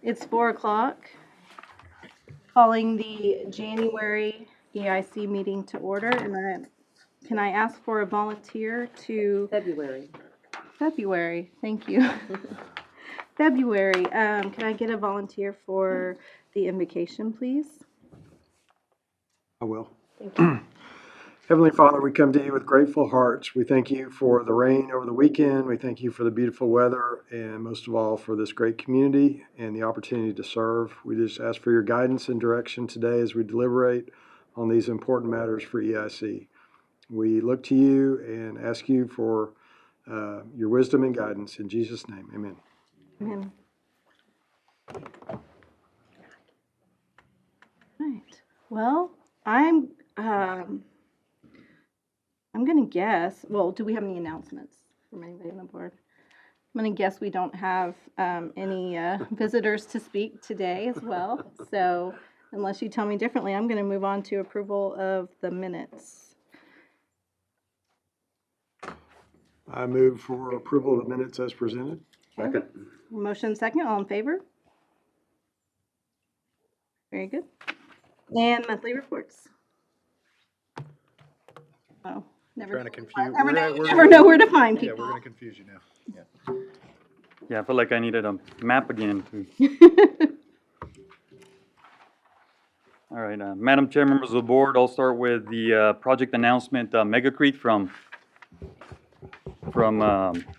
It's 4 o'clock. Calling the January EIC meeting to order, and can I ask for a volunteer to February? Thank you. February. Can I get a volunteer for the invocation, please? I will. Thank you. Heavenly Father, we come to you with grateful hearts. We thank you for the rain over the weekend. We thank you for the beautiful weather, and most of all, for this great community and the opportunity to serve. We just ask for your guidance and direction today as we deliberate on these important matters for EIC. We look to you and ask you for your wisdom and guidance. In Jesus' name, amen. Amen. Right. Well, I'm gonna guess. Well, do we have any announcements from anybody on the board? I'm gonna guess we don't have any visitors to speak today as well. So unless you tell me differently, I'm gonna move on to approval of the minutes. I move for approval of the minutes as presented. Second. Motion second, all in favor? Very good. And monthly reports. Oh, never. Trying to confuse. Never know where to find Yeah, people. we're gonna confuse you now. Yeah. Yeah, I felt like I needed a map again. All right, Madam Chair, members of the board, I'll start with the project announcement, Megacrete from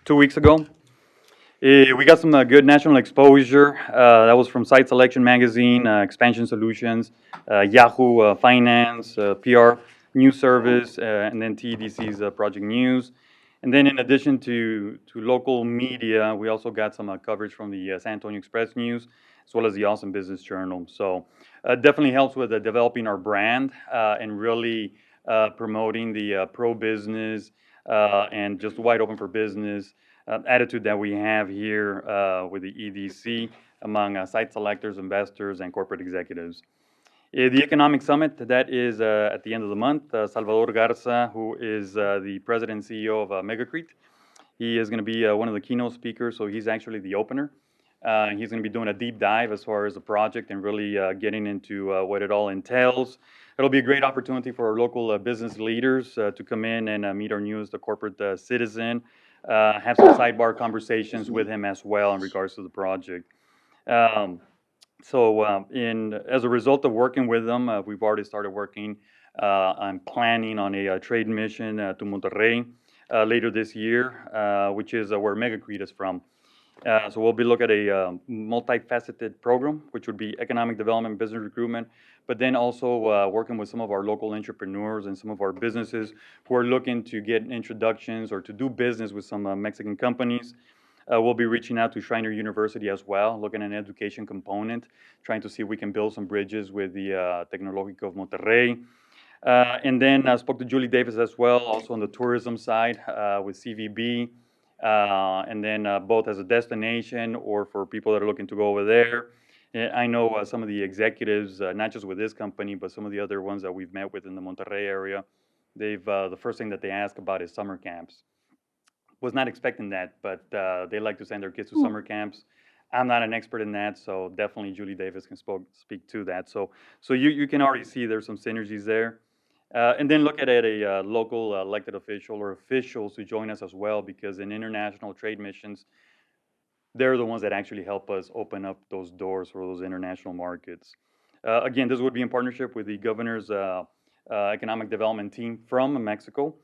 2 weeks ago. We got some good national exposure. That was from Site Selection Magazine, Expansion Solutions, Yahoo Finance, PR News Service, and then TEDC's Project News. And then in addition to local media, we also got some coverage from the San Antonio Express News, as well as the Austin Business Journal. So definitely helps with developing our brand and really promoting the pro-business and just wide open for business attitude that we have here with the EDC among site selectors, investors, and corporate executives. The Economic Summit, that is at the end of the month. Salvador Garza, who is the president and CEO of Megacrete, he is going to be one of the keynote speakers, so he's actually the opener. He's going to be doing a deep dive as far as the project and really getting into what it all entails. It'll be a great opportunity for our local business leaders to come in and meet our newest corporate citizen, have some sidebar conversations with him as well in regards to the project. As a result of working with them, we've already started working on planning on a trade mission to Monterrey later this year, which is where Megacrete is from. So we'll be looking at a multifaceted program, which would be economic development, business recruitment, but then also working with some of our local entrepreneurs and some of our businesses who are looking to get introductions or to do business with some Mexican companies. We'll be reaching out to Schreiner University as well, looking at an education component, trying to see if we can build some bridges with the Tecnológico of Monterrey. And then I spoke to Julie Davis as well, also on the tourism side with CVB. And then both as a destination or for people that are looking to go over there. I know some of the executives, not just with this company, but some of the other ones that we've met with in the Monterrey area. The first thing that they ask about is summer camps. Was not expecting that, but they like to send their kids to summer camps. I'm not an expert in that, so definitely Julie Davis can speak to that. So you can already see there's some synergies there. And then look at a local elected official or officials to join us as well, because in international trade missions, they're the ones that actually help us open up those doors for those international markets. Again, this would be in partnership with the governor's economic development team from Mexico.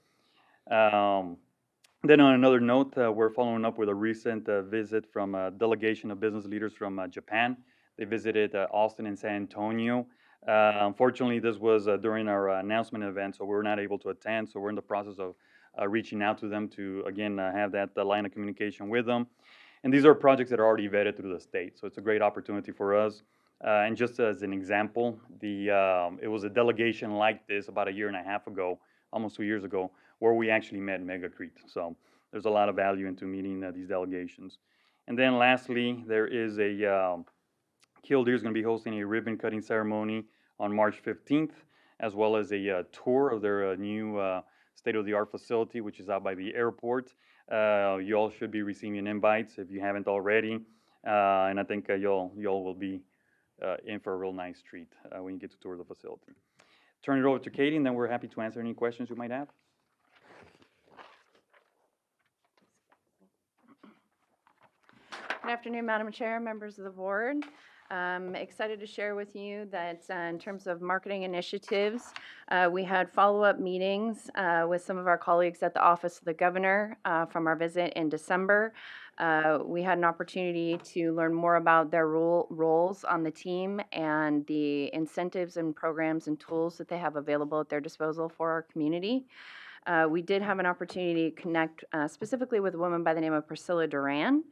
Then on another note, we're following up with a recent visit from a delegation of business leaders from Japan. They visited Austin and San Antonio. Unfortunately, this was during our announcement event, so we were not able to attend. So we're in the process of reaching out to them to, again, have that line of communication with them. And these are projects that are already vetted through the state, so it's a great opportunity for us. And just as an example, it was a delegation like this about a year and a half ago, almost 2 years ago, where we actually met Megacrete. So there's a lot of value into meeting these delegations. And then lastly, there is Killdeer is going to be hosting a ribbon cutting ceremony on March 15th, as well as a tour of their new state-of-the-art facility, which is out by the airport. You all should be receiving invites if you haven't already. And I think y'all will be in for a real nice treat when you get to tour the facility. Turn it over to Katie, and then we're happy to answer any questions you might have. Good afternoon, Madam Chair, members of the board. Excited to share with you that in terms of marketing initiatives, we had follow-up meetings with some of our colleagues at the Office of the Governor from our visit in December. We had an opportunity to learn more about their roles on the team and the incentives and programs and tools that they have available at their disposal for our community. We did have an opportunity to connect specifically with a woman by the name of Priscilla Duran,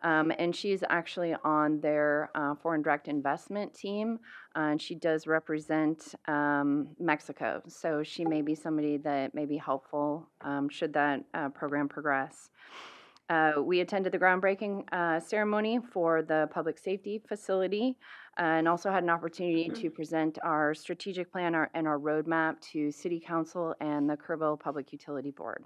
and she's actually on their foreign direct investment team, and she does represent Mexico. So she may be somebody that may be helpful should that program progress. We attended the groundbreaking ceremony for the public safety facility and also had an opportunity to present our strategic plan and our roadmap to City Council and the Kerrville Public Utility Board.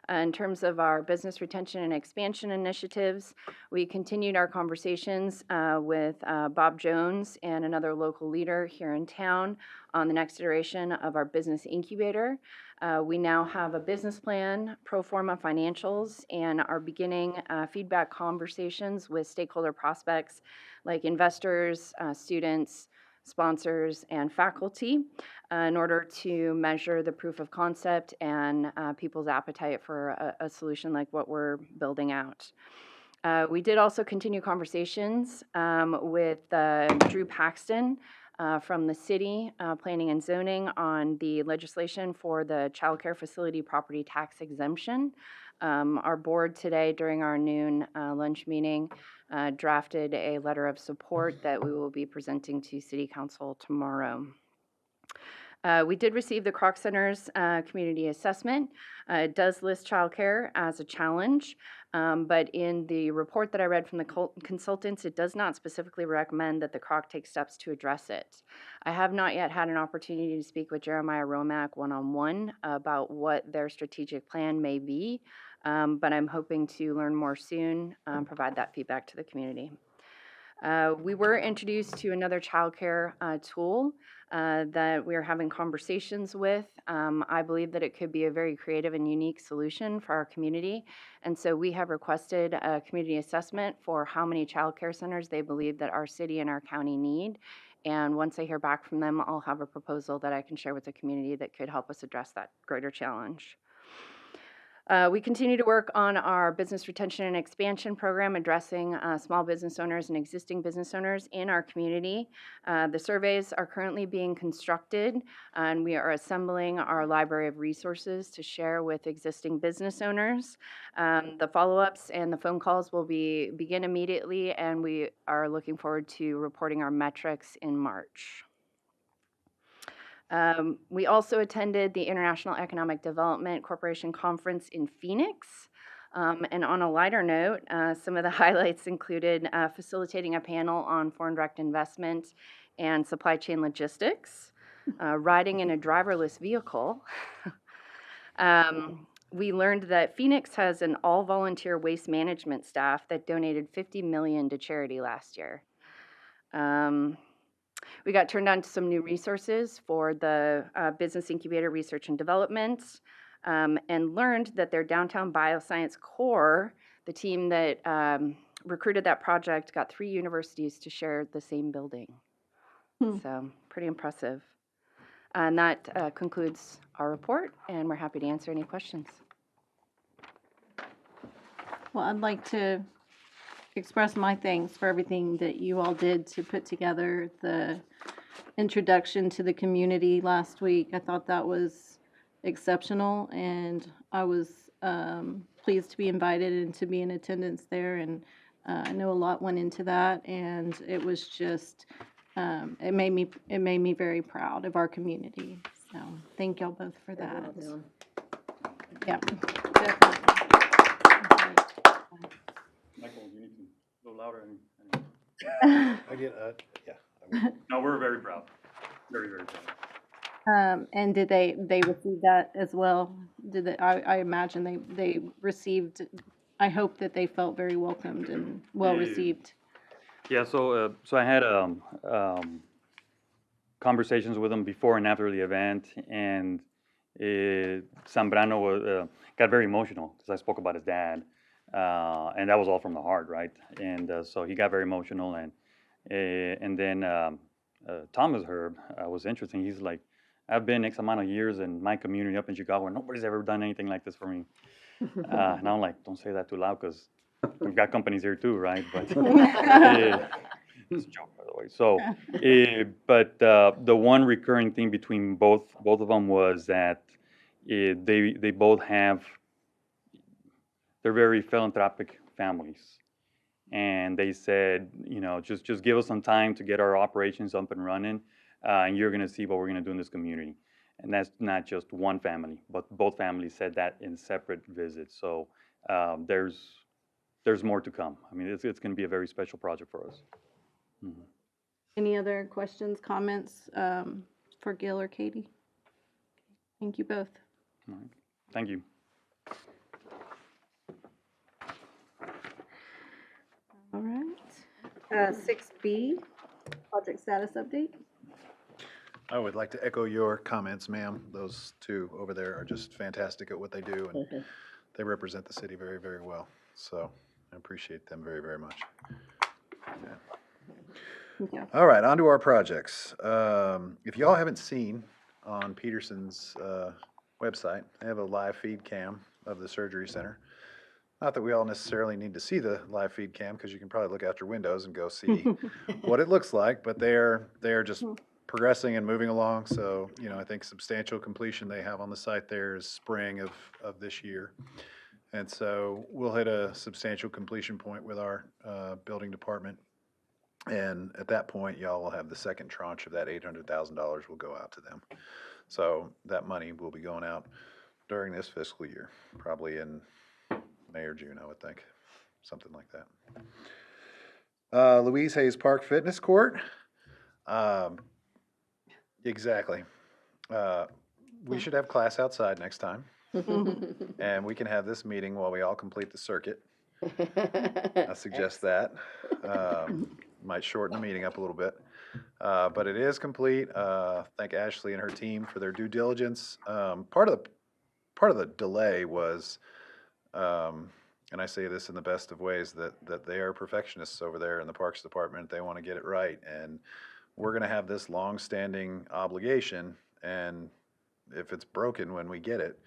In terms of our business retention and expansion initiatives, we continued our conversations with Bob Jones and another local leader here in town on the next iteration of our business incubator. We now have a business plan, pro forma financials, and are beginning feedback conversations with stakeholder prospects like investors, students, sponsors, and faculty in order to measure the proof of concept and people's appetite for a solution like what we're building out. We did also continue conversations with Drew Paxton from the city planning and zoning on the legislation for the child care facility property tax exemption. Our board today during our noon lunch meeting drafted a letter of support that we will be presenting to City Council tomorrow. We did receive the Kroc Center's community assessment. It does list childcare as a challenge, but in the report that I read from the consultants, it does not specifically recommend that the Kroc take steps to address it. I have not yet had an opportunity to speak with Jeremiah Romack one-on-one about what their strategic plan may be, but I'm hoping to learn more soon, provide that feedback to the community. We were introduced to another childcare tool that we are having conversations with. I believe that it could be a very creative and unique solution for our community. And so we have requested a community assessment for how many childcare centers they believe that our city and our county need. And once I hear back from them, I'll have a proposal that I can share with the community that could help us address that greater challenge. We continue to work on our business retention and expansion program addressing small business owners and existing business owners in our community. The surveys are currently being constructed, and we are assembling our library of resources to share with existing business owners. The follow-ups and the phone calls will begin immediately, and we are looking forward to reporting our metrics in March. We also attended the International Economic Development Corporation Conference in Phoenix. And on a lighter note, some of the highlights included facilitating a panel on foreign direct investment and supply chain logistics, riding in a driverless vehicle. We learned that Phoenix has an all-volunteer waste management staff that donated $50 million to charity last year. We got turned on to some new resources for the Business Incubator Research and Development, and learned that their Downtown Bioscience Core, the team that recruited that project, got 3 universities to share the same building. So pretty impressive. And that concludes our report, and we're happy to answer any questions. Well, I'd like to express my thanks for everything that you all did to put together the introduction to the community last week. I thought that was exceptional, and I was pleased to be invited and to be in attendance there, and I know a lot went into that, and it was just it made me very proud of our community. So thank y'all both for that. Yeah, definitely. Michael, you need to go louder. I get, yeah. No, we're very proud. Very, very proud. And did they receive that as well? Did they, I imagine they received, I hope that they felt very welcomed and well received. Yeah, so I had conversations with him before and after the event, and Zambrano got very emotional because I spoke about his dad, and that was all from the heart, right? And so he got very emotional, and then Thomas Herb was interesting. He's like, I've been X amount of years in my community up in Chicago, and nobody's ever done anything like this for me. And I'm like, don't say that too loud because we've got companies here too, right? But it's a joke, by the way. So, but the one recurring theme between both of them was that they both have they're very philanthropic families, and they said, just give us some time to get our operations up and running, and you're gonna see what we're gonna do in this community. And that's not just one family, but both families said that in separate visits. So there's more to come. I mean, it's going to be a very special project for us. Mhm. Any other questions, comments for Gil or Katie? Thank you both. All right. Thank you. All right. 6B, project status update. I would like to echo your comments, ma'am. Those two over there are just fantastic at what they do, and they represent the city very, very well. So I appreciate them very, very much. Yeah. All right, on to our projects. If y'all haven't seen on Peterson's website, they have a live feed cam of the surgery center. Not that we all necessarily need to see the live feed cam, because you can probably look out your windows and go see what it looks like, but they're just progressing and moving along. So, I think substantial completion they have on the site there is spring of this year. And so we'll hit a substantial completion point with our building department. And at that point, y'all will have the second tranche of that $800,000 will go out to them. So that money will be going out during this fiscal year, probably in May or June, I would think, something like that. Louise Hayes Park Fitness Court. Exactly. We should have class outside next time, and we can have this meeting while we all complete the circuit. I suggest that. Might shorten the meeting up a little bit. But it is complete. Thank Ashley and her team for their due diligence. Part of the delay was, and I say this in the best of ways, that they are perfectionists over there in the Parks Department. They want to get it right, and we're going to have this long-standing obligation, and if it's broken when we get it,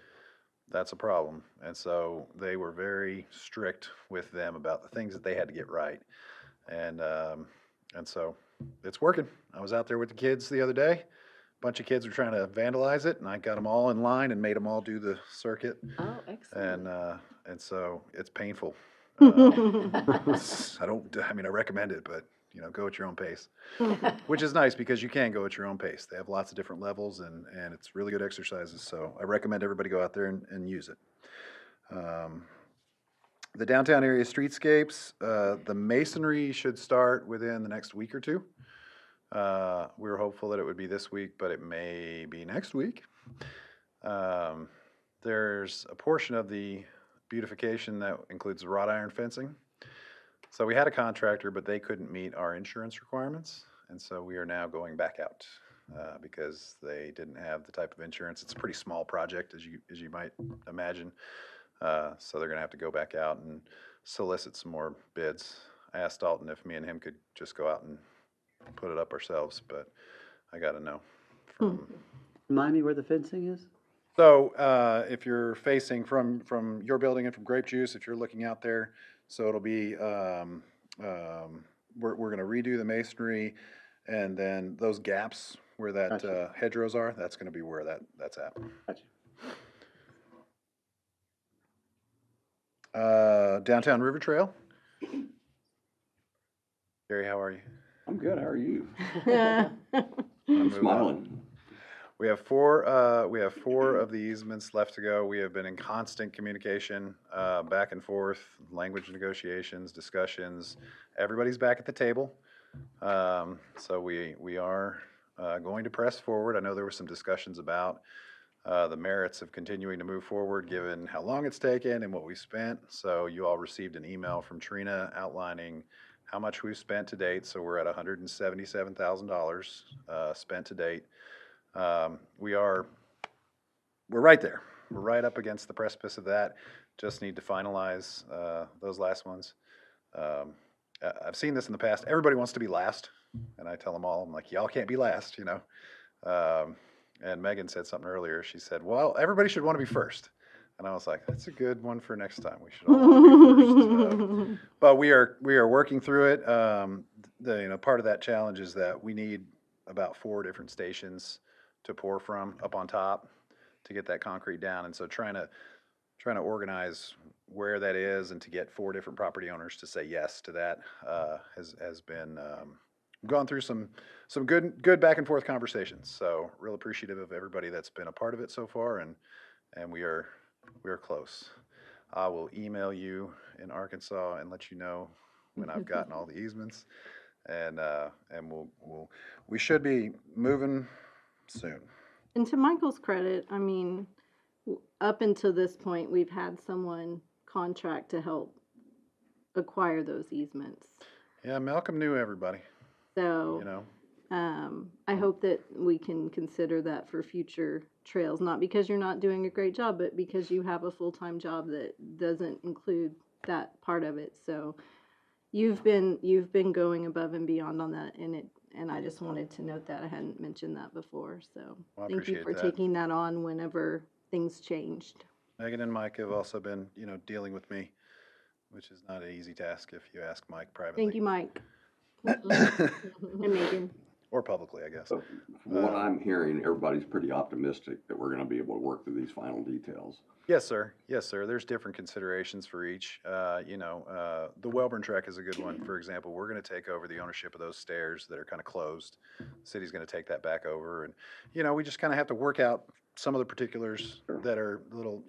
that's a problem. And so they were very strict with them about the things that they had to get right. And so it's working. I was out there with the kids the other day. A bunch of kids were trying to vandalize it, and I got them all in line and made them all do the circuit. Oh, excellent. And so it's painful. I recommend it, but go at your own pace, which is nice because you can go at your own pace. They have lots of different levels, and it's really good exercises. So I recommend everybody go out there and use it. The downtown area streetscapes, the masonry should start within the next week or two. We were hopeful that it would be this week, but it may be next week. There's a portion of the beautification that includes wrought iron fencing. So we had a contractor, but they couldn't meet our insurance requirements. And so we are now going back out because they didn't have the type of insurance. It's a pretty small project, as you might imagine. So they're going to have to go back out and solicit some more bids. I asked Dalton if me and him could just go out and put it up ourselves, but I got to know from. Remind me where the fencing is? So if you're facing from your building and from Grape Juice, if you're looking out there, so it'll be we're going to redo the masonry, and then those gaps where that Gotcha. hedgerows are, that's going to be where that's at. Gotcha. Downtown River Trail. Gary, how are you? I'm good. How are you? I'm moving on. Smiling. We have four of the easements left to go. We have been in constant communication, back and forth, language negotiations, discussions. Everybody's back at the table. So we are going to press forward. I know there were some discussions about the merits of continuing to move forward, given how long it's taken and what we spent. So you all received an email from Trina outlining how much we've spent to date. So we're at $177,000 spent to date. We're right there. We're right up against the precipice of that. Just need to finalize those last ones. I've seen this in the past. Everybody wants to be last, and I tell them all, I'm like, y'all can't be last, you know. And Megan said something earlier. She said, well, everybody should want to be first. And I was like, that's a good one for next time. We should all want to be first. But we are working through it. Part of that challenge is that we need about 4 different stations to pour from up on top to get that concrete down. And so trying to organize where that is and to get 4 different property owners to say yes to that has been gone through some good back and forth conversations. So real appreciative of everybody that's been a part of it so far, and we are close. I will email you in Arkansas and let you know when I've gotten all the easements, and we should be moving soon. And to Michael's credit, I mean, up until this point, we've had someone contract to help acquire those easements. Yeah, Malcolm knew everybody, So, you know. I hope that we can consider that for future trails, not because you're not doing a great job, but because you have a full-time job that doesn't include that part of it. So you've been going above and beyond on that, and I just wanted to note that I hadn't mentioned that before. So Well, I thank you for appreciate that. taking that on whenever things changed. Megan and Mike have also been, dealing with me, which is not an easy task if you ask Mike privately. Thank you, Mike. And Megan. Or publicly, I guess. So from what I'm hearing, everybody's pretty optimistic that we're gonna be able to work through these final details. Yes, sir. Yes, sir. There's different considerations for each. The Welborn Trek is a good one. For example, we're going to take over the ownership of those stairs that are kind of closed. The city's going to take that back over, and we just kind of have to work out some of the particulars that are little,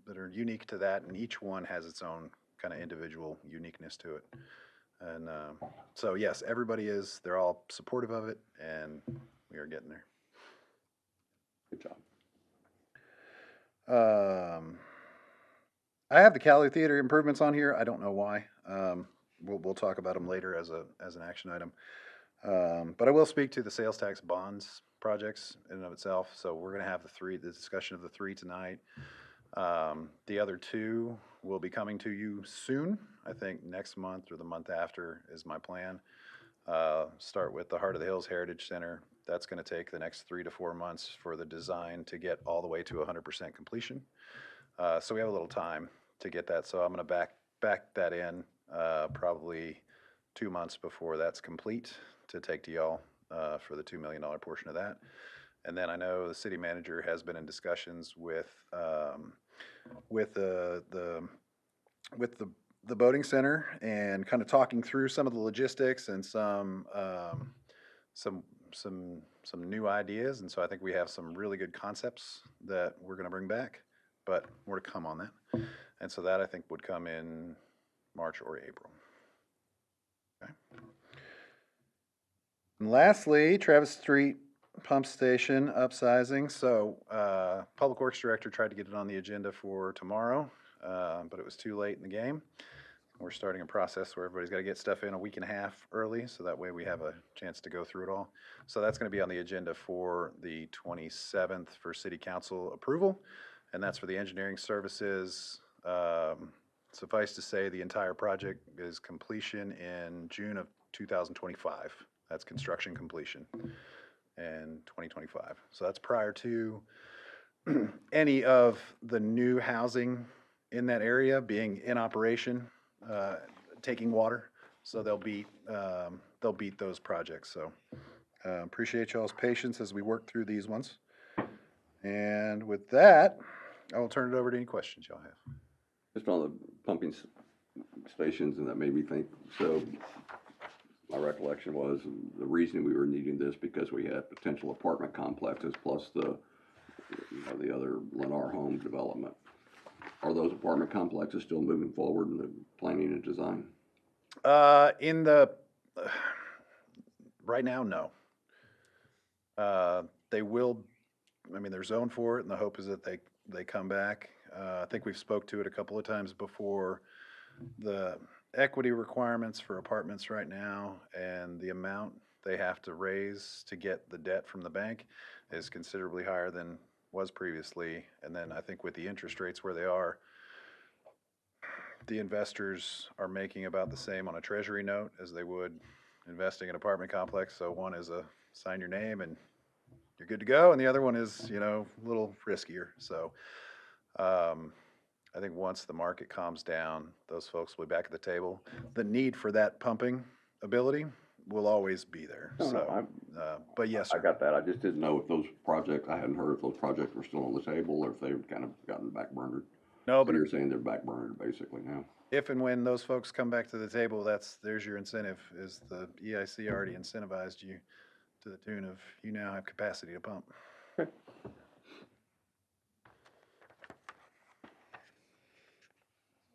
that are unique to that, and each one has its own kind of individual uniqueness to it. And so, yes, everybody is. They're all supportive of it, and we are getting there. Good job. I have the Cali Theater improvements on here. I don't know why. We'll talk about them later as an action item. But I will speak to the sales tax bonds projects in and of itself. So we're going to have the discussion of the 3 tonight. The other 2 will be coming to you soon. I think next month or the month after is my plan. Start with the Heart of the Hills Heritage Center. That's going to take the next 3 to 4 months for the design to get all the way to 100% completion. So we have a little time to get that. So I'm going to back that in probably 2 months before that's complete to take to y'all for the $2 million portion of that. And then I know the city manager has been in discussions with the boating center and kind of talking through some of the logistics and some new ideas. And so I think we have some really good concepts that we're going to bring back, but more to come on that. And so that I think would come in March or April. Okay. And lastly, Travis Street pump station upsizing. So Public Works Director tried to get it on the agenda for tomorrow, but it was too late in the game. We're starting a process where everybody's got to get stuff in a week and a half early, so that way we have a chance to go through it all. So that's going to be on the agenda for the 27th for City Council approval, and that's for the engineering services. Suffice to say, the entire project is completion in June of 2025. That's construction completion in 2025. So that's prior to any of the new housing in that area being in operation, taking water. So they'll beat those projects. So appreciate y'all's patience as we work through these ones. And with that, I will turn it over to any questions y'all have. Just on the pumping stations, and that made me think, so my recollection was the reason we were needing this because we had potential apartment complexes plus the other Lennar home development. Are those apartment complexes still moving forward in the planning and design? Right now, no. They will, they're zoned for it, and the hope is that they come back. I think we've spoke to it a couple of times before. The equity requirements for apartments right now and the amount they have to raise to get the debt from the bank is considerably higher than was previously. And then I think with the interest rates where they are, the investors are making about the same on a treasury note as they would investing in an apartment complex. So one is a sign your name and you're good to go, and the other one is, you know, a little riskier. So I think once the market calms down, those folks will be back at the table. The need for that pumping ability will always be there. No, no, So, but yes, I sir. got that. I just didn't know if those projects, I hadn't heard if those projects were still on the table or if they've kind of gotten backburnered. No, So but you're saying they're backburnered basically now. if and when those folks come back to the table, there's your incentive. Is the EIC already incentivized you to the tune of you now have capacity to pump?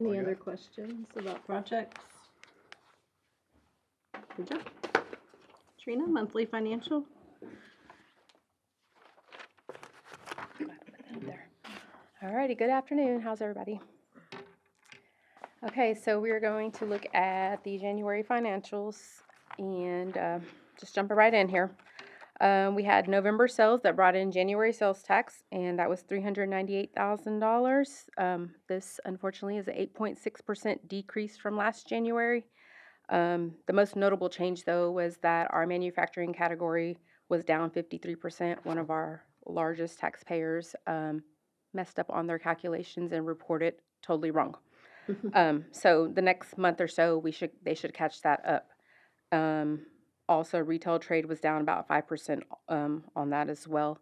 Any other questions about projects? Good job. Trina, monthly financial? Alrighty, good afternoon. How's everybody? Okay, so we are going to look at the January financials and just jumping right in here. We had November sales that brought in January sales tax, and that was $398,000. This unfortunately is an 8.6% decrease from last January. The most notable change, though, was that our manufacturing category was down 53%. One of our largest taxpayers messed up on their calculations and reported totally wrong. So the next month or so, they should catch that up. Also, retail trade was down about 5% on that as well.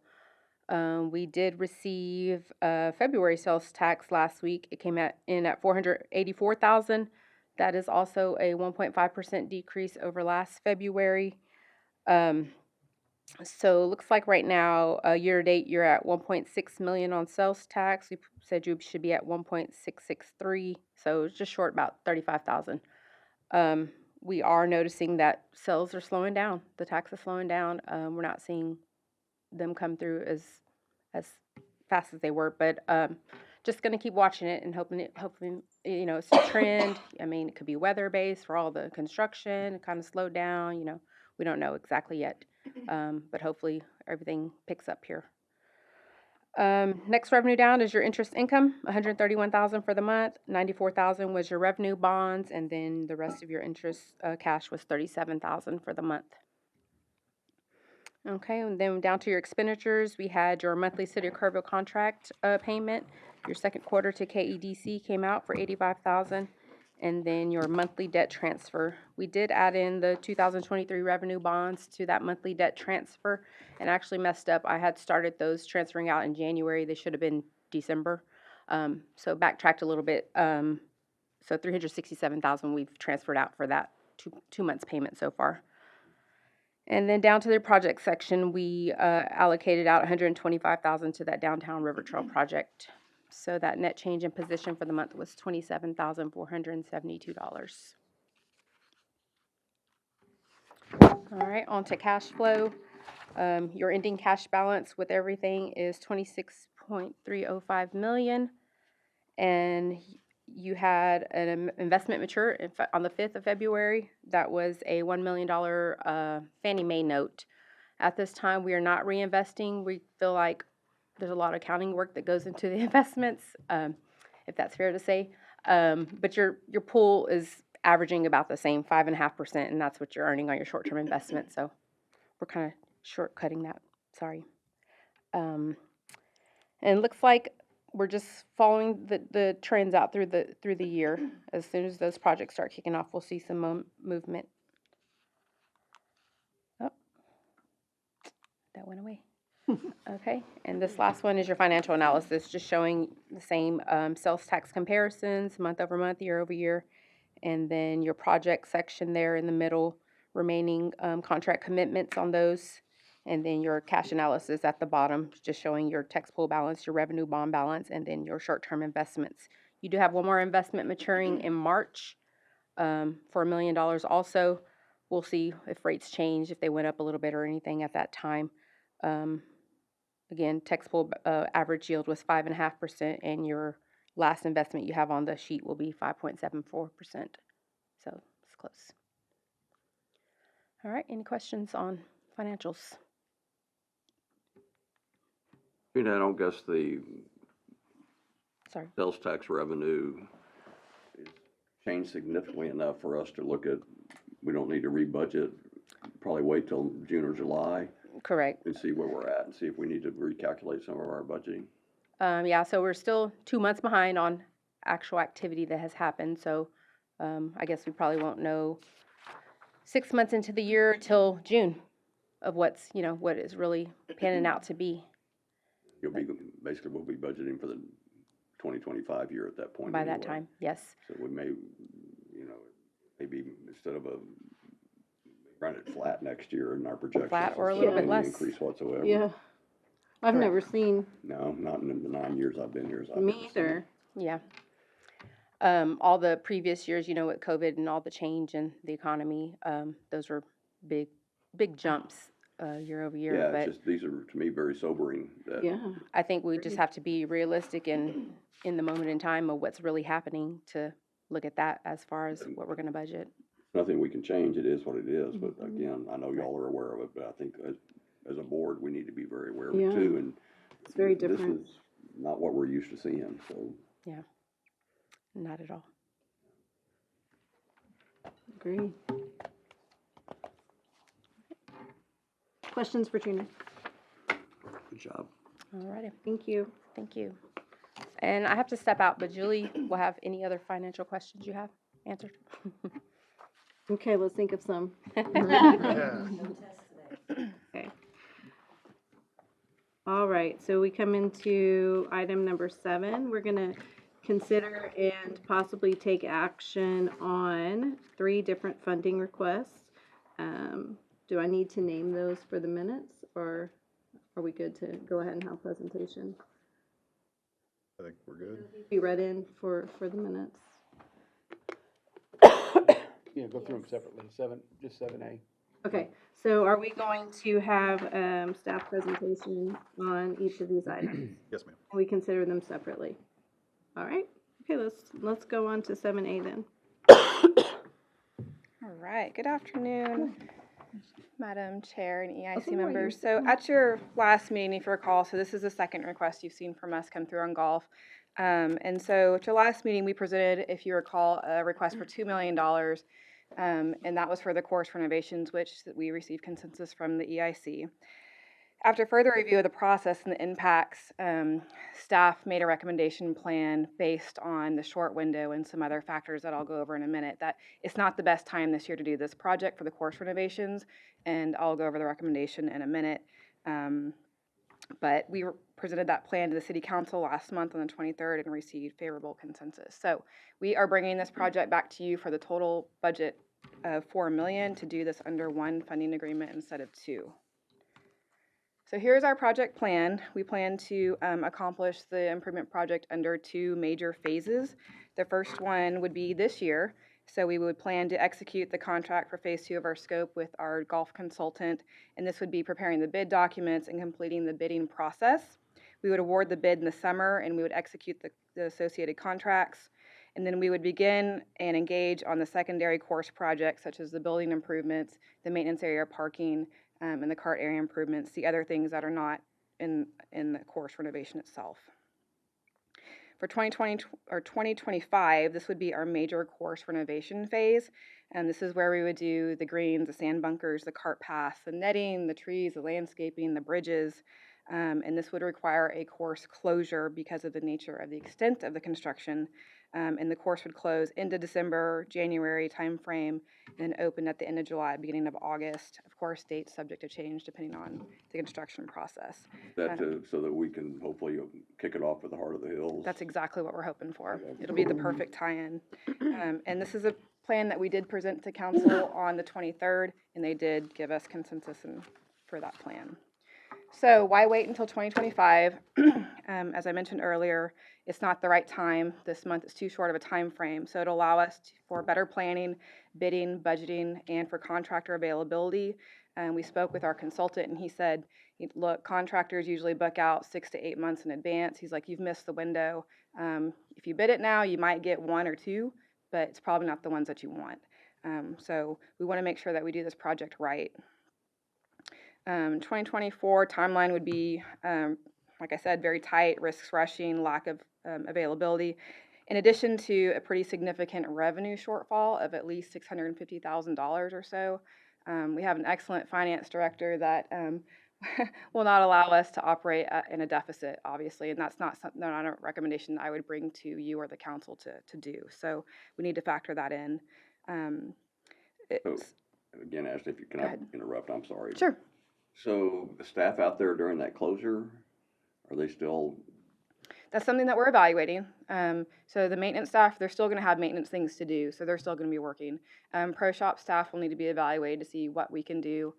We did receive February sales tax last week. It came in at $484,000. That is also a 1.5% decrease over last February. So it looks like right now, year to date, you're at 1.6 million on sales tax. You said you should be at 1.663, so it's just short about 35,000. We are noticing that sales are slowing down. The tax is slowing down. We're not seeing them come through as fast as they were, but just going to keep watching it and hoping you know, it's a trend. I mean, it could be weather based for all the construction. It kind of slowed down. You know, we don't know exactly yet, but hopefully everything picks up here. Next revenue down is your interest income, $131,000 for the month. $94,000 was your revenue bonds, and then the rest of your interest cash was $37,000 for the month. Okay, and then down to your expenditures, we had your monthly City of Kerrville contract payment. Your second quarter to KEDC came out for $85,000, and then your monthly debt transfer. We did add in the 2023 revenue bonds to that monthly debt transfer, and actually messed up. I had started those transferring out in January. They should have been December, so backtracked a little bit. So $367,000 we've transferred out for that two months payment so far. And then down to the project section, we allocated out $125,000 to that downtown River Trail project. So that net change in position for the month was $27,472. All right, on to cash flow. Your ending cash balance with everything is $26.305 million, and you had an investment mature on the 5th of February. That was a $1 million Fannie Mae note. At this time, we are not reinvesting. We feel like there's a lot of accounting work that goes into the investments, if that's fair to say. But your pool is averaging about the same, 5.5%, and that's what you're earning on your short-term investment. So we're kind of shortcutting that. Sorry. And it looks like we're just following the trends out through the year. As soon as those projects start kicking off, we'll see some movement. Oh, that went away. Okay, and this last one is your financial analysis, just showing the same sales tax comparisons, month over month, year over year, and then your project section there in the middle, remaining contract commitments on those. And then your cash analysis at the bottom, just showing your tax pool balance, your revenue bond balance, and then your short-term investments. You do have one more investment maturing in March for $1 million also. We'll see if rates change, if they went up a little bit or anything at that time. Again, tax pool average yield was 5.5%, and your last investment you have on the sheet will be 5.74%. So it's close. All right, any questions on financials? I don't guess the Sorry. sales tax revenue is changed significantly enough for us to look at, we don't need to rebudget, probably wait till June or July Correct. and see where we're at and see if we need to recalculate some of our budgeting. Yeah, so we're still 2 months behind on actual activity that has happened. So I guess we probably won't know 6 months into the year till June of what's, what is really panning out to be Basically, we'll be budgeting for the 2025 year at that point. by that anyway. time. Yes. So we may, maybe instead of run it flat next year in our projections. Flat or a instead little of bit any less. increase whatsoever. Yeah. I've Correct. never seen, No, not in the 9 years I've been here. me either. Yeah. All the previous years, with COVID and all the change in the economy, those were big jumps year over year. Yeah, But it's just, these are, to me, very sobering. That Yeah. I think we just have to be realistic in the moment in time of what's really happening to look at that as far as what we're going to budget. Nothing we can change, it is what it is, but Mm-hmm. again, I know y'all are aware of it, but I think as a board, we need to be very aware of Yeah. it too, and. It's very This different. is not what we're used to seeing, so. Not at all. Agree. Questions for Trina? Good job. All righty. Thank you. Thank you. And I have to step out, but Julie will have any other financial questions you have answered. Okay, let's think of some. Yeah. Okay. All right, so we come into item number 7. We're gonna consider and possibly take action on 3 different funding requests. Do I need to name those for the minutes, or are we good to go ahead and have presentation? I think we're good. Be read in for the minutes. Yeah, go through them separately, just 7A. Okay, so are we going to have staff presentation on each of these items? Yes, ma'am. We consider them separately. All right, okay, let's go on to 7A then. All right, good afternoon, Madam Chair and EIC Okay, members. you- So at your last meeting, if you recall, so this is the second request you've seen from us come through on golf. And so at your last meeting, we presented, if you recall, a request for $2 million. And that was for the course renovations, which we received consensus from the EIC. After further review of the process and the impacts, staff made a recommendation plan based on the short window and some other factors that I'll go over in a minute, that it's not the best time this year to do this project for the course renovations, and I'll go over the recommendation in a minute. But we presented that plan to the City Council last month on the 23rd and received favorable consensus. So we are bringing this project back to you for the total budget of $4 million to do this under one funding agreement instead of 2. So here's our project plan. We plan to accomplish the improvement project under 2 major phases. The first one would be this year. So we would plan to execute the contract for phase 2 of our scope with our golf consultant, and this would be preparing the bid documents and completing the bidding process. We would award the bid in the summer, and we would execute the associated contracts. And then we would begin and engage on the secondary course projects, such as the building improvements, the maintenance area parking, and the cart area improvements, the other things that are not in the course renovation itself. For 2020 or 2025, this would be our major course renovation phase, and this is where we would do the greens, the sand bunkers, the cart paths, the netting, the trees, the landscaping, the bridges, and this would require a course closure because of the nature of the extent of the construction. And the course would close into December, January timeframe, and open at the end of July, beginning of August. Of course, dates subject to change depending on the construction process. So that we can hopefully kick it off at the heart of the hills. That's exactly what we're hoping for. It'll be the perfect tie-in. And this is a plan that we did present to council on the 23rd, and they did give us consensus for that plan. So why wait until 2025? As I mentioned earlier, it's not the right time. This month is too short of a time frame. So it'll allow us for better planning, bidding, budgeting, and for contractor availability. We spoke with our consultant, and he said, look, contractors usually book out 6 to 8 months in advance. He's like, you've missed the window. If you bid it now, you might get 1 or 2, but it's probably not the ones that you want. So we want to make sure that we do this project right. 2024 timeline would be, like I said, very tight, risks rushing, lack of availability. In addition to a pretty significant revenue shortfall of at least $650,000 or so, we have an excellent finance director that will not allow us to operate in a deficit, obviously, and that's not a recommendation I would bring to you or the council to do. So we need to factor that in. It's, Again, Ashley, if you can Go I ahead. interrupt, I'm sorry. Sure. So the staff out there during that closure, are they still, That's something that we're evaluating. So the maintenance staff, they're still going to have maintenance things to do, so they're still going to be working. Pro shop staff will need to be evaluated to see what we can do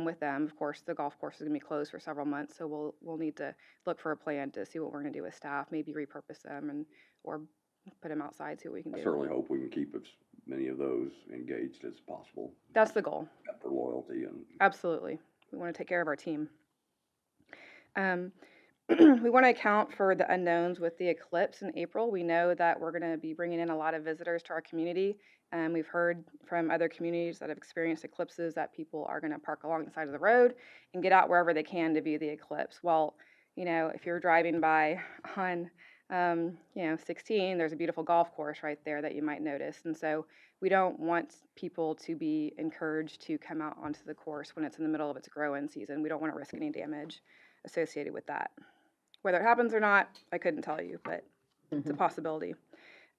with them. Of course, the golf course is going to be closed for several months, so we'll need to look for a plan to see what we're going to do with staff, maybe repurpose them or put them outside, see what we can I do. certainly hope we can keep as many of those engaged as possible That's the goal. for loyalty and Absolutely. We want to take care of our team. We want to account for the unknowns with the eclipse in April. We know that we're going to be bringing in a lot of visitors to our community. We've heard from other communities that have experienced eclipses that people are going to park along the side of the road and get out wherever they can to view the eclipse. Well, if you're driving by on 16, there's a beautiful golf course right there that you might notice. And so we don't want people to be encouraged to come out onto the course when it's in the middle of its growing season. We don't want to risk any damage associated with that. Whether it happens or not, I couldn't tell you, but it's a possibility.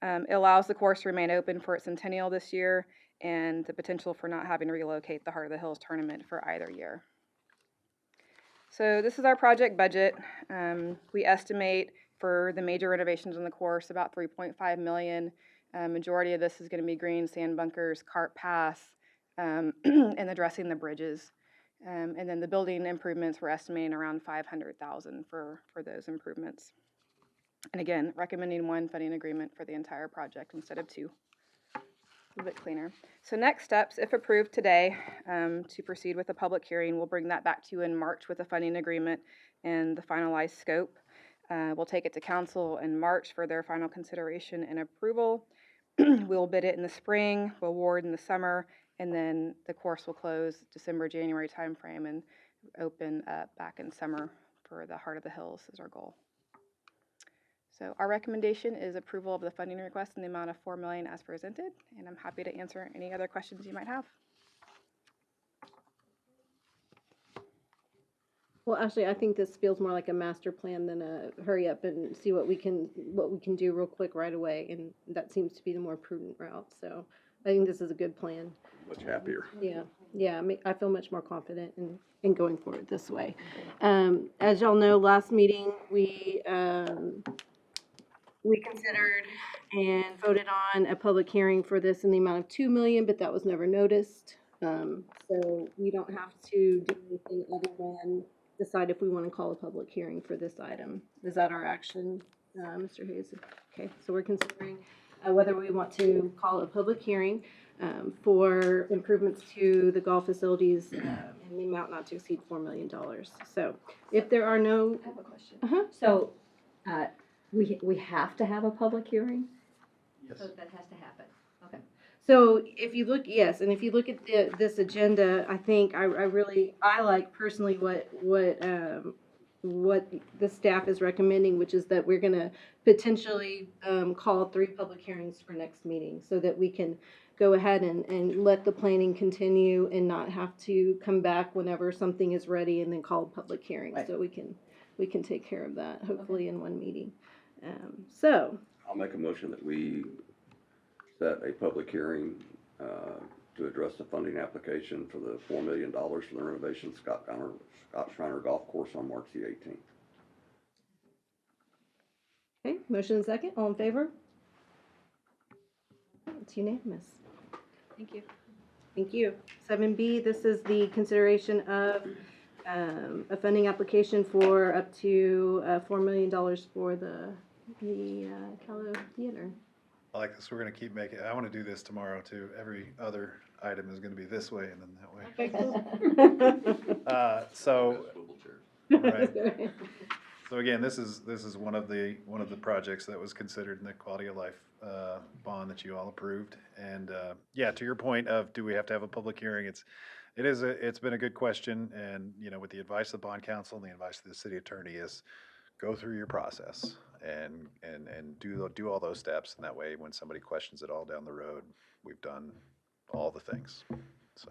It allows the course to remain open for its centennial this year and the potential for not having to relocate the Heart of the Hills tournament for either year. So this is our project budget. We estimate for the major renovations on the course about $3.5 million. Majority of this is going to be green, sand bunkers, cart paths, and addressing the bridges. And then the building improvements, we're estimating around $500,000 for those improvements. And again, recommending one funding agreement for the entire project instead of two. A little bit cleaner. So next steps, if approved today, to proceed with a public hearing, we'll bring that back to you in March with a funding agreement and the finalized scope. We'll take it to council in March for their final consideration and approval. We'll bid it in the spring, we'll award in the summer, and then the course will close December, January timeframe and open back in summer for the Heart of the Hills is our goal. So our recommendation is approval of the funding request in the amount of $4 million as presented, and I'm happy to answer any other questions you might have. Well, actually, I think this feels more like a master plan than a hurry up and see what we can do real quick right away, and that seems to be the more prudent route. So I think this is a good plan. much happier. Yeah, I feel much more confident in going forward this way. As y'all know, last meeting, we considered and voted on a public hearing for this in the amount of $2 million, but that was never noticed. So we don't have to do anything other than decide if we want to call a public hearing for this item. Is that our action, Mr. Hayes? Okay, so we're considering whether we want to call a public hearing for improvements to the golf facilities in the amount not to exceed $4 million. So if there are no... I have a question. Uh-huh. So, we have to have a public hearing? Yes. So that has to happen, okay. So if you look, yes, and if you look at this agenda, I think I like personally what the staff is recommending, which is that we're gonna potentially call 3 public hearings for next meeting so that we can go ahead and let the planning continue and not have to come back whenever something is ready and then call a public hearing. Right. So we can take care of that hopefully in one meeting. So I'll make a motion that we set a public hearing to address the funding application for the $4 million for the renovation of Scott Shriner Golf Course on March the 18th. okay, motion and second, all in favor? It's unanimous. Thank you. Thank you. 7B, this is the consideration of a funding application for up to $4 million for the Callow Theater. I like this. We're gonna keep making, I wanna do this tomorrow too. Every other item is gonna be this way and then that way. Okay, cool. So, right. So again, this is one of the projects that was considered in the quality of life bond that you all approved. And yeah, to your point of, do we have to have a public hearing? It's been a good question, and with the advice of the bond council and the advice of the city attorney is, go through your process and do all those steps, and that way when somebody questions it all down the road, we've done all the things. So.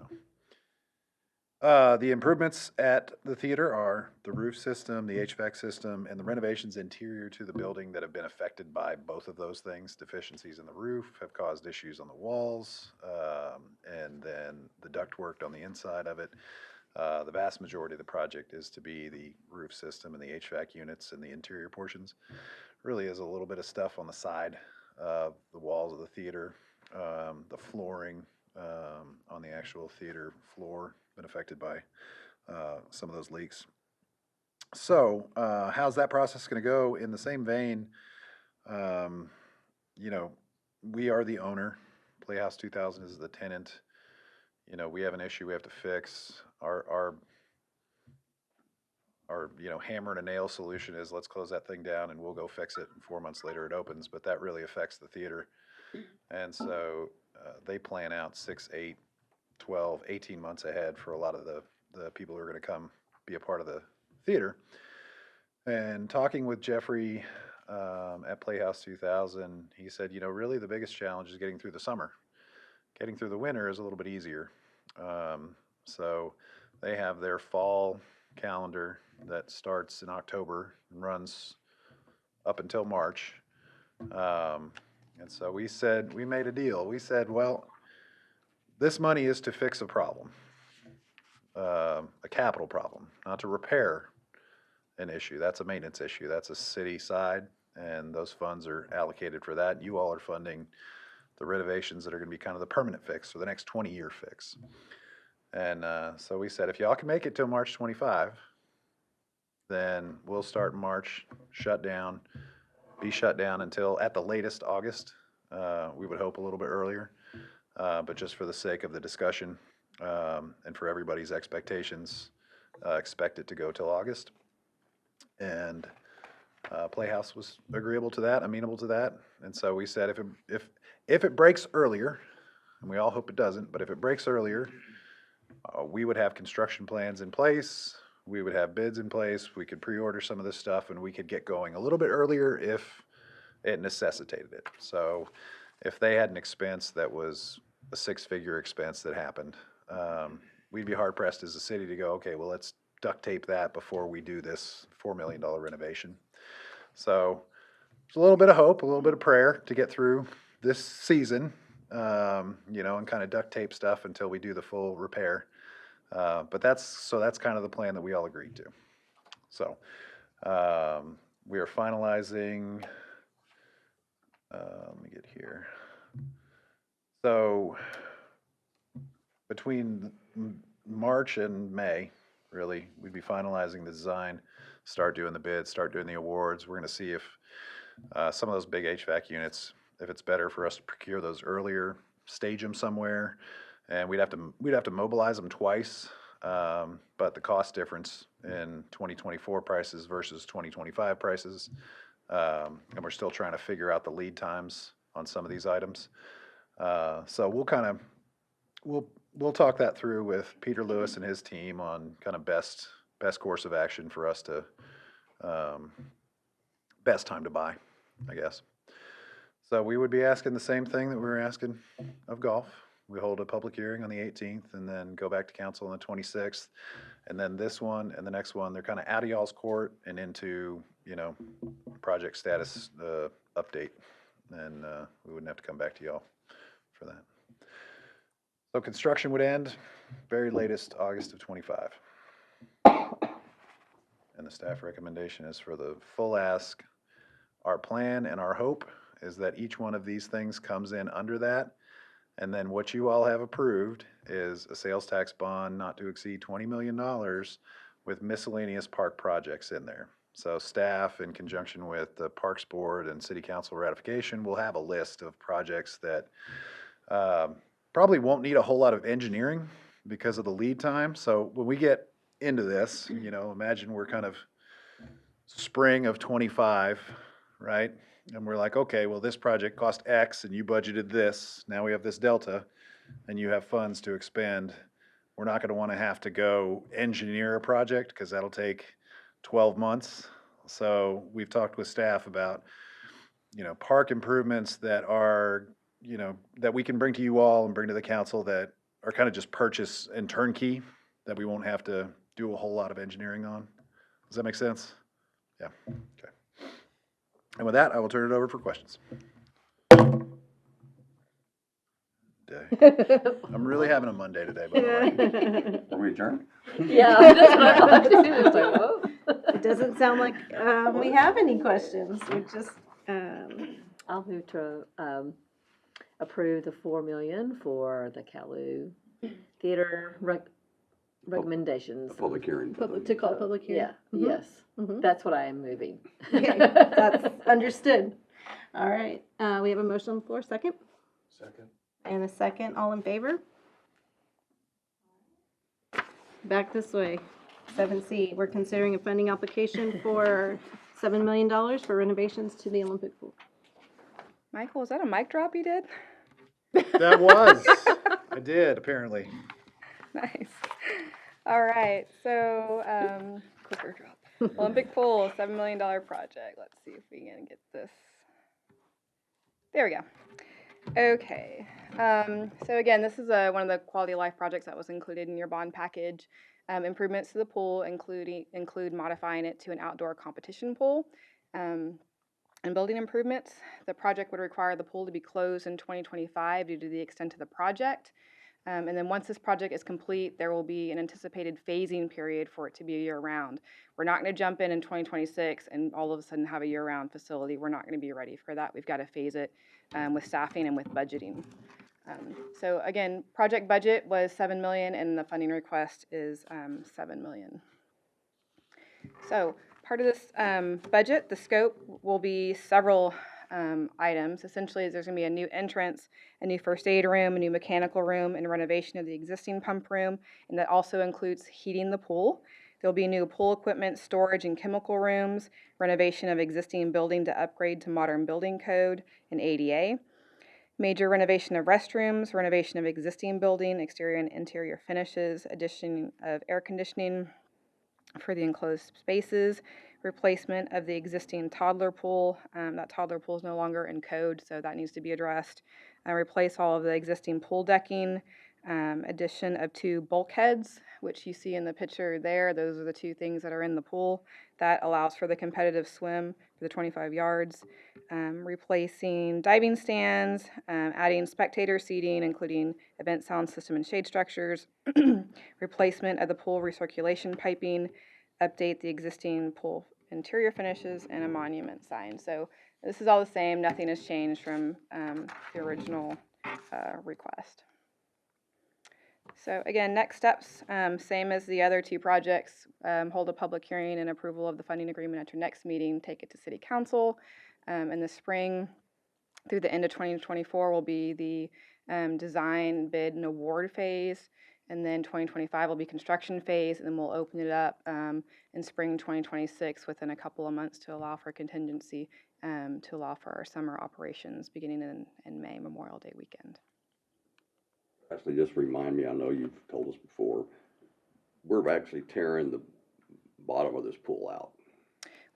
The improvements at the theater are the roof system, the HVAC system, and the renovations interior to the building that have been affected by both of those things. Deficiencies in the roof have caused issues on the walls, and then the ductwork on the inside of it. The vast majority of the project is to be the roof system and the HVAC units and the interior portions. Really is a little bit of stuff on the side of the walls of the theater, the flooring on the actual theater floor been affected by some of those leaks. So how's that process going to go? In the same vein, we are the owner. Playhouse 2000 is the tenant. We have an issue we have to fix. Our hammer and a nail solution is, let's close that thing down and we'll go fix it. And 4 months later it opens, but that really affects the theater. And so they plan out 6, 8, 12, 18 months ahead for a lot of the people who are going to come be a part of the theater. And talking with Jeffrey at Playhouse 2000, he said, really the biggest challenge is getting through the summer. Getting through the winter is a little bit easier. So they have their fall calendar that starts in October and runs up until March. And so we made a deal. We said, well, this money is to fix a problem, a capital problem, not to repair an issue. That's a maintenance issue. That's a city side, and those funds are allocated for that. You all are funding the renovations that are going to be kind of the permanent fix, or the next 20-year fix. And so we said, if y'all can make it till March 25, then we'll start in March, be shut down until at the latest August. We would hope a little bit earlier, but just for the sake of the discussion and for everybody's expectations, expect it to go till August. And Playhouse was agreeable to that, amenable to that. And so we said, if it breaks earlier, and we all hope it doesn't, but if it breaks earlier, we would have construction plans in place. We would have bids in place. We could pre-order some of this stuff, and we could get going a little bit earlier if it necessitated it. So if they had an expense that was a 6-figure expense that happened, we'd be hard pressed as a city to go, okay, well, let's duct tape that before we do this $4 million renovation. So there's a little bit of hope, a little bit of prayer to get through this season, and kind of duct tape stuff until we do the full repair. But that's kind of the plan that we all agreed to. So we are finalizing, let me get here. So between March and May, really, we'd be finalizing the design, start doing the bids, start doing the awards. We're going to see if some of those big HVAC units, if it's better for us to procure those earlier, stage them somewhere, and we'd have to mobilize them twice. But the cost difference in 2024 prices versus 2025 prices, and we're still trying to figure out the lead times on some of these items. So we'll talk that through with Peter Lewis and his team on kind of best course of action for us to, best time to buy, I guess. So we would be asking the same thing that we were asking of golf. We hold a public hearing on the 18th and then go back to council on the 26th. And then this one and the next one, they're kind of out of y'all's court and into, project status update. And we wouldn't have to come back to y'all for that. So construction would end very latest August of 25. And the staff recommendation is for the full ask. Our plan and our hope is that each one of these things comes in under that. And then what you all have approved is a sales tax bond not to exceed $20 million with miscellaneous park projects in there. So staff, in conjunction with the Parks Board and City Council ratification, will have a list of projects that probably won't need a whole lot of engineering because of the lead time. So when we get into this, imagine we're kind of spring of '25, right? And we're like, okay, well, this project cost X and you budgeted this. Now we have this delta and you have funds to expend. We're not gonna wanna have to go engineer a project because that'll take 12 months. So we've talked with staff about, park improvements that are, that we can bring to you all and bring to the council that are kind of just purchase and turnkey, that we won't have to do a whole lot of engineering on. Does that make sense? Yeah, okay. And with that, I will turn it over for questions. I'm really having a Monday today, by the way. Are we adjourned? Yeah, that's what I thought too. It's like, whoa. It doesn't sound like we have any questions. We just, I'll move to, approve the 4 million for the Calou Theater recommendations. A public hearing. to call public hearing. Yeah, Mhm. yes, Mhm. that's what I am moving. Okay, that's understood. All right, we have a motion on the floor, second? Second. And a second, all in favor? Back this way. 7C, we're considering a funding application for $7 million for renovations to the Olympic pool. Michael, was that a mic drop you did? That was, I did, apparently. Nice. All right, so, Clicker drop. Olympic pool, $7 million project. Let's see if we can get this. There we go. Okay, so again, this is one of the quality of life projects that was included in your bond package. Improvements to the pool include modifying it to an outdoor competition pool. And building improvements, the project would require the pool to be closed in 2025 due to the extent of the project. And then once this project is complete, there will be an anticipated phasing period for it to be year-round. We're not going to jump in 2026 and all of a sudden have a year-round facility. We're not going to be ready for that. We've got to phase it with staffing and with budgeting. So again, project budget was $7 million and the funding request is $7 million. So part of this budget, the scope will be several items. Essentially, there's going to be a new entrance, a new first aid room, a new mechanical room, and renovation of the existing pump room, and that also includes heating the pool. There'll be new pool equipment, storage, and chemical rooms, renovation of existing building to upgrade to modern building code and ADA. Major renovation of restrooms, renovation of existing building, exterior and interior finishes, addition of air conditioning for the enclosed spaces, replacement of the existing toddler pool. That toddler pool is no longer in code, so that needs to be addressed. Replace all of the existing pool decking, addition of 2 bulkheads, which you see in the picture there. Those are the 2 things that are in the pool. That allows for the competitive swim for the 25 yards. Replacing diving stands, adding spectator seating, including event sound system and shade structures, replacement of the pool recirculation piping, update the existing pool interior finishes, and a monument sign. So this is all the same. Nothing has changed from the original request. So again, next steps, same as the other 2 projects, hold a public hearing and approval of the funding agreement at your next meeting, take it to City Council. In the spring through the end of 2024 will be the design, bid, and award phase, and then 2025 will be construction phase, and then we'll open it up in spring 2026 within a couple of months to allow for contingency, to allow for our summer operations beginning in May, Memorial Day weekend. Actually, just remind me, I know you've told us before, we're actually tearing the bottom of this pool out.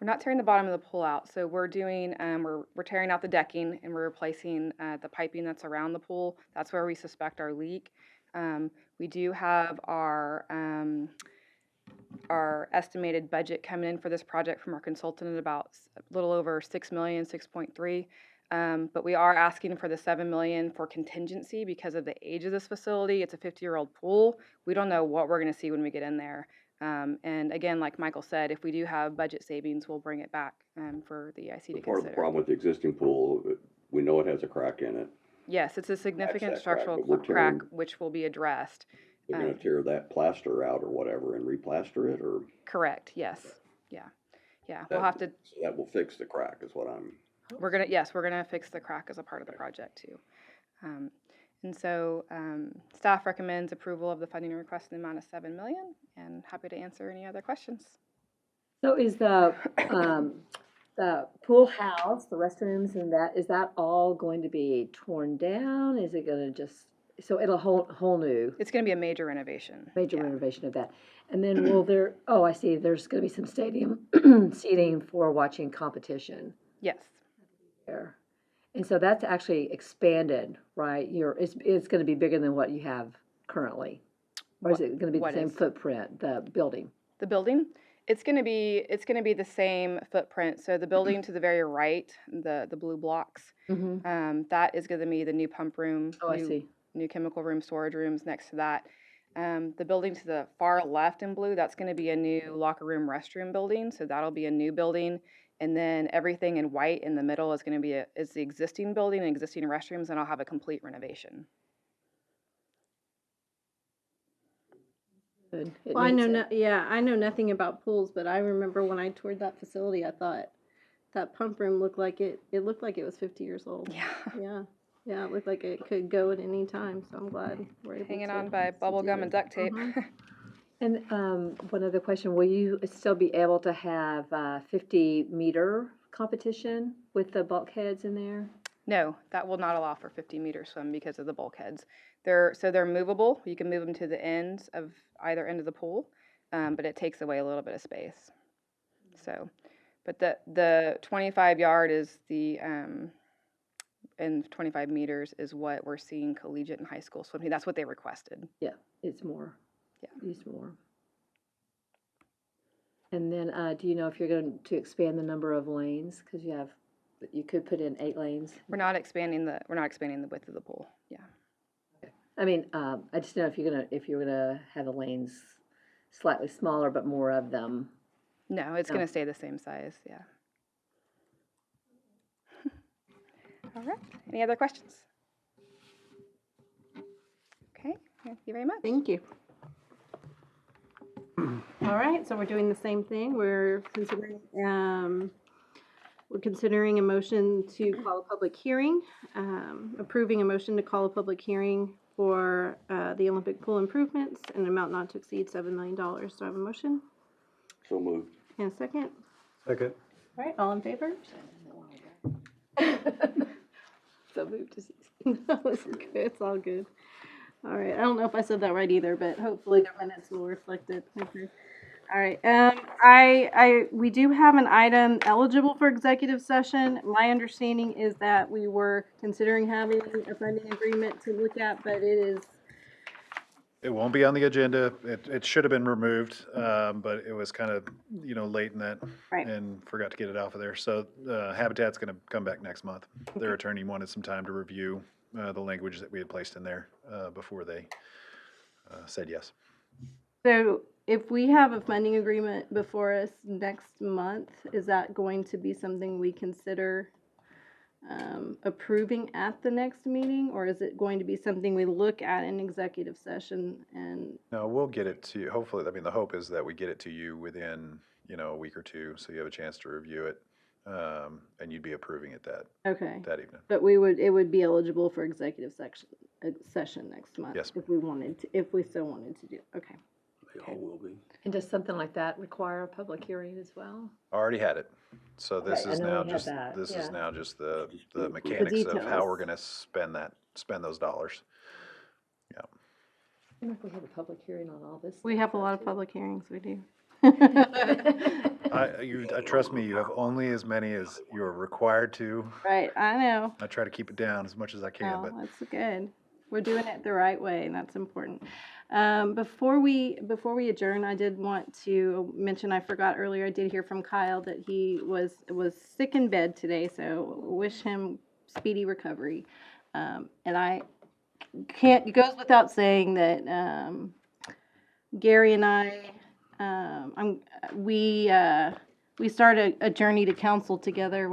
We're not tearing the bottom of the pool out, so we're doing, we're tearing out the decking and we're replacing the piping that's around the pool. That's where we suspect our leak. We do have our estimated budget coming in for this project from our consultant at about a little over 6 million, 6.3. But we are asking for the 7 million for contingency because of the age of this facility. It's a 50-year-old pool. We don't know what we're going to see when we get in there. And again, like Michael said, if we do have budget savings, we'll bring it back for the EIC to consider. Part of the problem with the existing pool, we know it has a crack in it. Yes, it's a significant that crack, structural but we're crack, tearing- which will be addressed. They're gonna tear that plaster out or whatever and replaster it, or? Correct, yes. Yeah, we'll have to, So that will fix the crack is what I'm. we're gonna fix the crack as a part of the project too. And so staff recommends approval of the funding request in the amount of 7 million, and happy to answer any other questions. So is the pool house, the restrooms and that, is that all going to be torn down? Is it gonna just, so it'll whole new It's gonna be a major renovation. major Yeah. renovation of that? And then will there, I see, there's gonna be some stadium seating for watching competition Yes. there. And so that's actually expanded, right? It's gonna be bigger than what you have currently? Or is it gonna be the What same is? footprint, the building? The building, it's gonna be the same footprint. So the building to the very right, the blue blocks, Mm-hmm. that is gonna be the new pump room. Oh, I see. New chemical room, storage rooms next to that. The building to the far left in blue, that's gonna be a new locker room, restroom building. So that'll be a new building. And then everything in white in the middle is gonna be is the existing building and existing restrooms, and I'll have a complete renovation. Good. It Well, I know, needs it. I know nothing about pools, but I remember when I toured that facility, I thought that pump room looked like it looked like it was 50 years old. Yeah. Yeah, it looked like it could go at any time, so I'm glad we're able Hanging to. on by bubble do gum it. and duct tape. Mhm. And one other question, will you still be able to have 50-meter competition with the bulkheads in there? No, that will not allow for 50-meter swim because of the bulkheads. They're movable. You can move them to the ends of either end of the pool, but it takes away a little bit of space. So, but the 25-yard is and 25 meters is what we're seeing collegiate and high school swimming. That's what they requested. Yeah, it's more. Yeah. Use more. And then, do you know if you're going to expand the number of lanes? Because you could put in 8 lanes. We're not expanding the width of the pool. Yeah. I mean, I just know if you're gonna have the lanes slightly smaller, but more of them. No, it's No. going to stay the same size. Yeah. All right. Any other questions? Okay. Thank you very much. Thank you. All right, so we're doing the same thing. We're considering a motion to call a public hearing, approving a motion to call a public hearing for the Olympic pool improvements in an amount not to exceed $7 million. Do I have a motion So moved. and a second? Second. All right, all in favor? So moved to No, it's good. It's all good. All right. I don't know if I said that right either, but hopefully the minutes will reflect it. Okay. All right. We do have an item eligible for executive session. My understanding is that we were considering having a funding agreement to look at, but It won't be on the agenda. It should have been removed, but it was kind of, late in that. Right. And forgot to get it off of there. So Habitat's going to come back next month. Their attorney wanted some time to review the language that we had placed in there before they said yes. So if we have a funding agreement before us next month, is that going to be something we consider approving at the next meeting? Or is it going to be something we look at in executive session and, No, we'll get it to you. Hopefully, the hope is that we get it to you within, a week or two, so you have a chance to review it. And you'd be approving it okay. that evening. But it would be eligible for executive session next month? Yes. If we still wanted to do, okay. They all will be. And does something like that require a public hearing as well? Already had it. So this Okay, I is know we now had just, that, this yeah. is now just the mechanics of how details. we're gonna spend those dollars. I don't know if we have a public hearing on all this. We stuff, have a lot though, of too. public hearings, we do. Trust me, you have only as many as you're required to. Right, I know. I try to keep it down as much as I can, Oh, but that's good. We're doing it the right way, and that's important. Before we adjourn, I did want to mention, I forgot earlier, I did hear from Kyle that he was sick in bed today, so wish him speedy recovery. And I can't, it goes without saying that Gary and I, we started a journey to council together,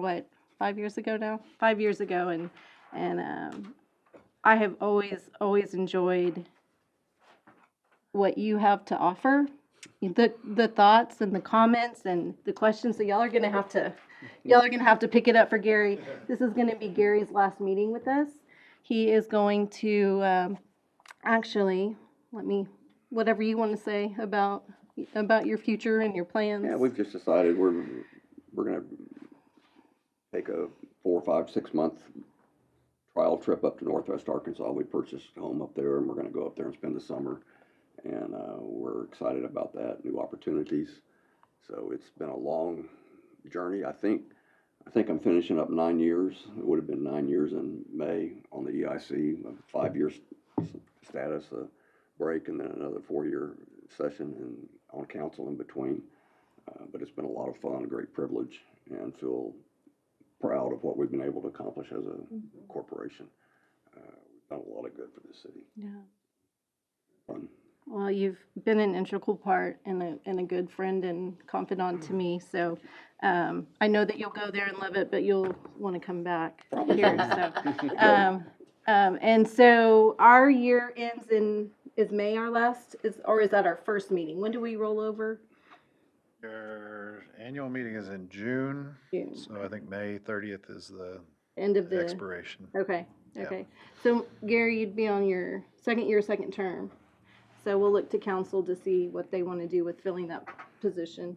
5 years ago now? 5 years ago, and I have always enjoyed what you have to offer, the thoughts and the comments and the questions. So y'all are gonna have to pick it up for Gary. This is gonna be Gary's last meeting with us. He is going to actually whatever you want to say about about your future and your plans? Yeah, we've just decided we're gonna take a 4, 5, 6 month trial trip up to Northwest Arkansas. We purchased a home up there, and we're gonna go up there and spend the summer. And we're excited about that, new opportunities. So it's been a long journey. I think I'm finishing up 9 years. It would have been 9 years in May on the EIC, a 5 year status, a break, and then another 4-year session and on council in between. But it's been a lot of fun, a great privilege, and feel proud of what we've been able to accomplish as a corporation. We've done a lot of good for this city. Yeah. Fun. Well, you've been an integral part and a good friend and confidant to me. So I know that you'll go there and love it, but you'll want to come back here. So, and so our year ends is May our last, or is that our first meeting? When do we roll over? Your annual meeting is in June, June. so I think May 30th is the End of the. expiration. Okay. Yeah. Okay. So Gary, you'd be on your second year, second term. So we'll look to council to see what they want to do with filling that position.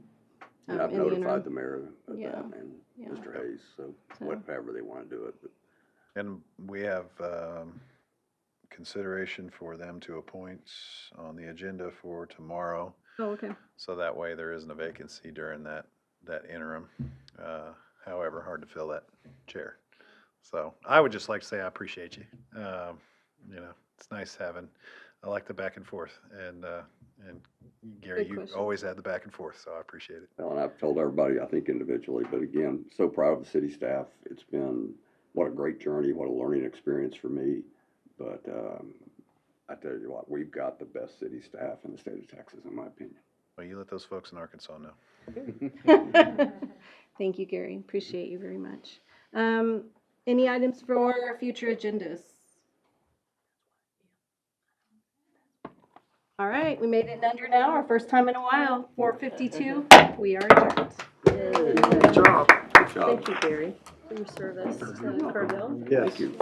And I've in the interim. notified the mayor of Yeah. that and Yeah. Mr. Hayes, so So- whatever they want to do it. But And we have consideration for them to appoint on the agenda for tomorrow. Oh, okay. So that way there isn't a vacancy during that interim. However, hard to fill that chair. So I would just like to say I appreciate you. You know, it's nice having, I like the back and forth. And Gary, Good you question. always had the back and forth, so I appreciate it. Well, and I've told everybody, I think individually, but again, so proud of the city staff. It's been, what a great journey, what a learning experience for me. But I tell you what, we've got the best city staff in the state of Texas, in my opinion. Well, you let those folks in Arkansas know. Thank you, Gary. Appreciate you very much. Any items for future agendas? All right, we made it in under an hour, first time in a while, 4:52. We are adjourned. Good job. Good job. Thank you, Gary, for your service to Kerrville. Yes. Thank you.